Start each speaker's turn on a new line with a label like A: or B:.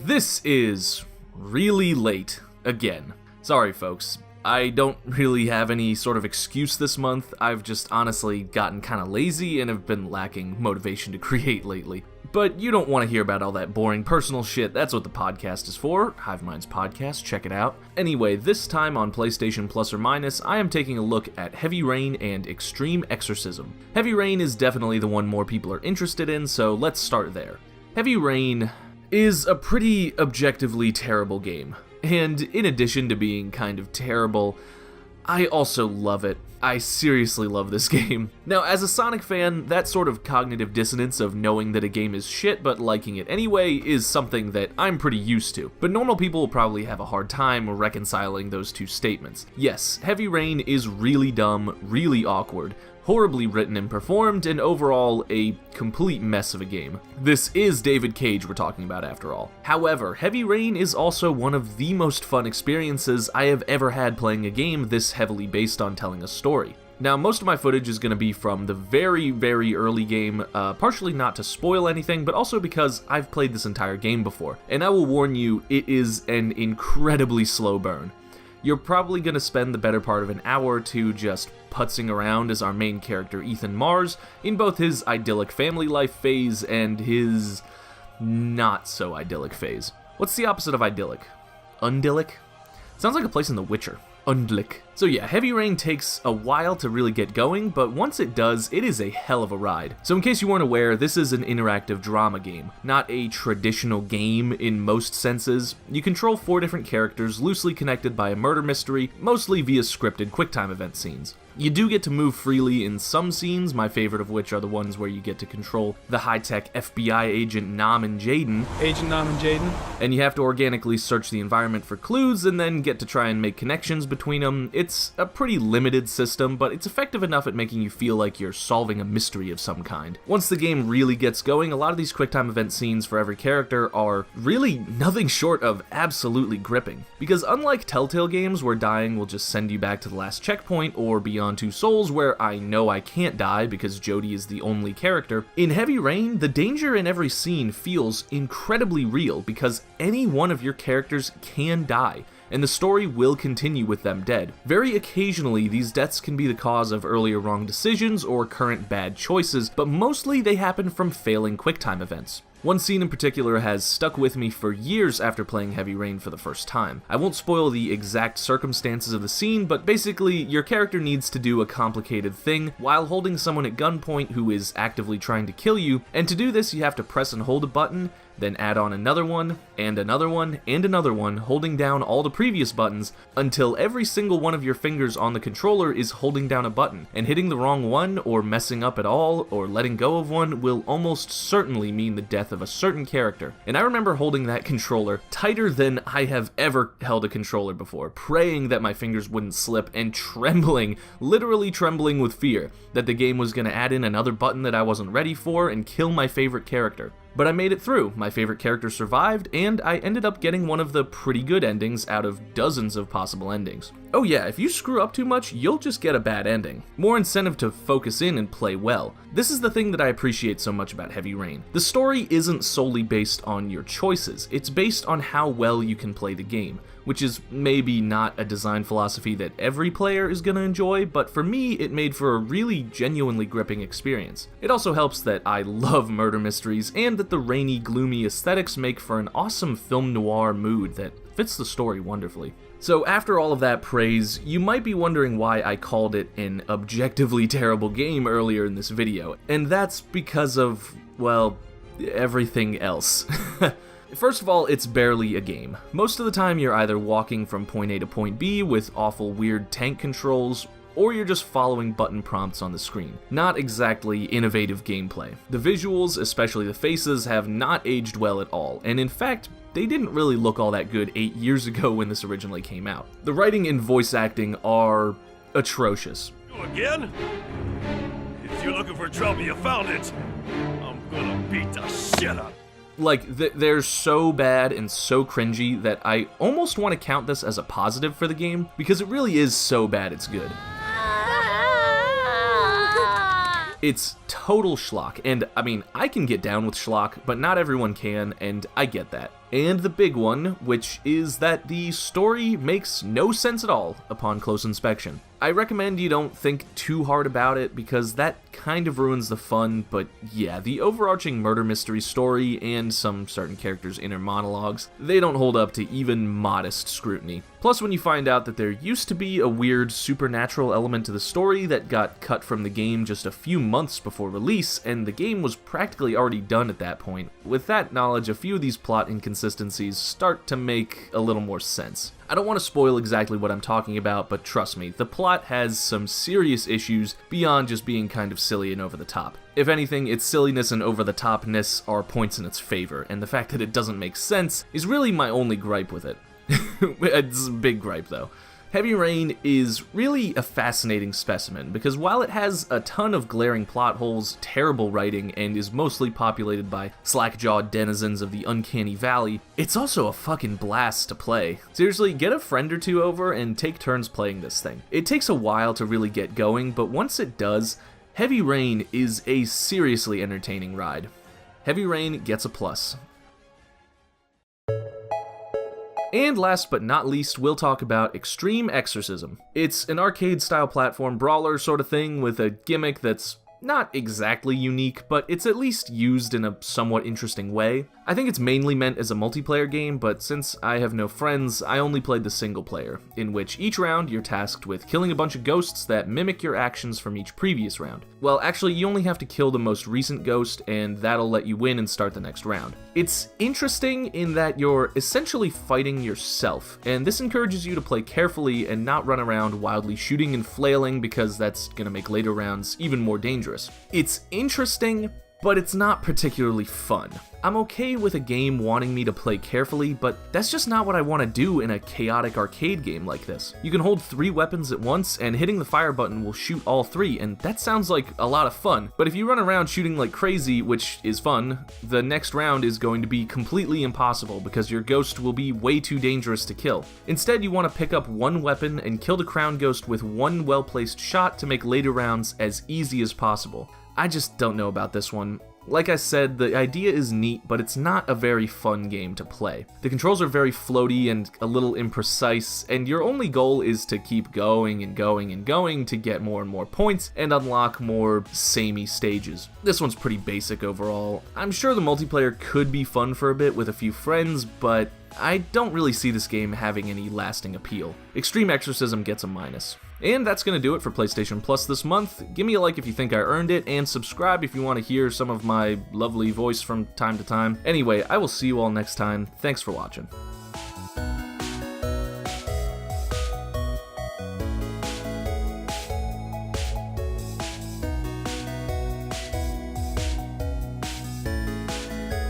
A: This is really late again. Sorry, folks. I don't really have any sort of excuse this month. I've just honestly gotten kind of lazy and have been lacking motivation to create lately. But you don't want to hear about all that boring personal shit. That's what the podcast is for. Hive Mind's podcast, check it out. Anyway, this time on PlayStation Plus or Minus, I am taking a look at Heavy Rain and Extreme Exorcism. Heavy Rain is definitely the one more people are interested in, so let's start there. Heavy Rain is a pretty objectively terrible game. And in addition to being kind of terrible, I also love it. I seriously love this game. Now, as a Sonic fan, that sort of cognitive dissonance of knowing that a game is shit but liking it anyway is something that I'm pretty used to. But normal people will probably have a hard time reconciling those two statements. Yes, Heavy Rain is really dumb, really awkward, horribly written and performed, and overall a complete mess of a game. This is David Cage we're talking about after all. However, Heavy Rain is also one of the most fun experiences I have ever had playing a game this heavily based on telling a story. Now, most of my footage is going to be from the very, very early game, partially not to spoil anything, but also because I've played this entire game before, and I will warn you, it is an incredibly slow burn. You're probably going to spend the better part of an hour or two just putzing around as our main character Ethan Mars in both his idyllic family life phase and his not-so-idyllic phase. What's the opposite of idyllic? Undyllic? Sounds like a place in The Witcher. Undlick. So yeah, Heavy Rain takes a while to really get going, but once it does, it is a hell of a ride. So in case you weren't aware, this is an interactive drama game, not a traditional game in most senses. You control 4 different characters loosely connected by a murder mystery, mostly via scripted QuickTime event scenes. You do get to move freely in some scenes, my favorite of which are the ones where you get to control the high-tech FBI agent Nam and Jaden.
B: Agent Nam and Jaden.
A: And you have to organically search the environment for clues and then get to try and make connections between them. It's a pretty limited system, but it's effective enough at making you feel like you're solving a mystery of some kind. Once the game really gets going, a lot of these QuickTime event scenes for every character are really nothing short of absolutely gripping. Because unlike Telltale games where dying will just send you back to the last checkpoint or beyond Two Souls where I know I can't die because Jodie is the only character, in Heavy Rain, the danger in every scene feels incredibly real because any one of your characters can die, and the story will continue with them dead. Very occasionally, these deaths can be the cause of earlier wrong decisions or current bad choices, but mostly they happen from failing QuickTime events. One scene in particular has stuck with me for years after playing Heavy Rain for the first time. I won't spoil the exact circumstances of the scene, but basically, your character needs to do a complicated thing while holding someone at gunpoint who is actively trying to kill you, and to do this you have to press and hold a button, then add on another one, and another one, and another one, holding down all the previous buttons until every single one of your fingers on the controller is holding down a button, and hitting the wrong one, or messing up at all, or letting go of one will almost certainly mean the death of a certain character. And I remember holding that controller tighter than I have ever held a controller before, praying that my fingers wouldn't slip, and trembling, literally trembling with fear, that the game was going to add in another button that I wasn't ready for and kill my favorite character. But I made it through, my favorite character survived, and I ended up getting one of the pretty good endings out of dozens of possible endings. Oh yeah, if you screw up too much, you'll just get a bad ending. More incentive to focus in and play well. This is the thing that I appreciate so much about Heavy Rain. The story isn't solely based on your choices, it's based on how well you can play the game, which is maybe not a design philosophy that every player is gonna enjoy, but for me, it made for a really genuinely gripping experience. It also helps that I love murder mysteries, and that the rainy, gloomy aesthetics make for an awesome film noir mood that fits the story wonderfully. So after all of that praise, you might be wondering why I called it an objectively terrible game earlier in this video, and that's because of, well, everything else. First of all, it's barely a game. Most of the time you're either walking from point A to point B with awful weird tank controls, or you're just following button prompts on the screen. Not exactly innovative gameplay. The visuals, especially the faces, have not aged well at all, and in fact, they didn't really look all that good 8 years ago when this originally came out. The writing and voice acting are atrocious.
C: You again? If you're looking for trouble, you found it. I'm gonna beat the shit out.
A: Like, they're so bad and so cringy that I almost want to count this as a positive for the game, because it really is so bad it's good. It's total schlock, and I mean, I can get down with schlock, but not everyone can, and I get that. And the big one, which is that the story makes no sense at all upon close inspection. I recommend you don't think too hard about it because that kind of ruins the fun, but yeah, the overarching murder mystery story and some certain characters' inner monologues, they don't hold up to even modest scrutiny. Plus, when you find out that there used to be a weird supernatural element to the story that got cut from the game just a few months before release, and the game was practically already done at that point, with that knowledge, a few of these plot inconsistencies start to make a little more sense. I don't want to spoil exactly what I'm talking about, but trust me, the plot has some serious issues beyond just being kind of silly and over the top. If anything, its silliness and over-the-topness are points in its favor, and the fact that it doesn't make sense is really my only gripe with it. It's a big gripe, though. Heavy Rain is really a fascinating specimen, because while it has a ton of glaring plot holes, terrible writing, and is mostly populated by slack-jawed denizens of the uncanny valley, it's also a fucking blast to play. Seriously, get a friend or two over and take turns playing this thing. It takes a while to really get going, but once it does, Heavy Rain is a seriously entertaining ride. Heavy Rain gets a plus. And last but not least, we'll talk about Extreme Exorcism. It's an arcade-style platform brawler sort of thing with a gimmick that's not exactly unique, but it's at least used in a somewhat interesting way. I think it's mainly meant as a multiplayer game, but since I have no friends, I only played the single player, in which each round you're tasked with killing a bunch of ghosts that mimic your actions from each previous round. Well, actually, you only have to kill the most recent ghost, and that'll let you win and start the next round. It's interesting in that you're essentially fighting yourself, and this encourages you to play carefully and not run around wildly shooting and flailing because that's gonna make later rounds even more dangerous. It's interesting, but it's not particularly fun. I'm okay with a game wanting me to play carefully, but that's just not what I want to do in a chaotic arcade game like this. You can hold 3 weapons at once, and hitting the fire button will shoot all 3, and that sounds like a lot of fun. But if you run around shooting like crazy, which is fun, the next round is going to be completely impossible because your ghost will be way too dangerous to kill. Instead, you want to pick up one weapon and kill the crown ghost with one well-placed shot to make later rounds as easy as possible. I just don't know about this one. Like I said, the idea is neat, but it's not a very fun game to play. The controls are very floaty and a little imprecise, and your only goal is to keep going and going and going to get more and more points and unlock more samey stages. This one's pretty basic overall. I'm sure the multiplayer could be fun for a bit with a few friends, but I don't really see this game having any lasting appeal. Extreme Exorcism gets a minus. And that's going to do it for PlayStation Plus this month. Give me a like if you think I earned it, and subscribe if you want to hear some of my lovely voice from time to time. Anyway, I will see you all next time. Thanks for watching.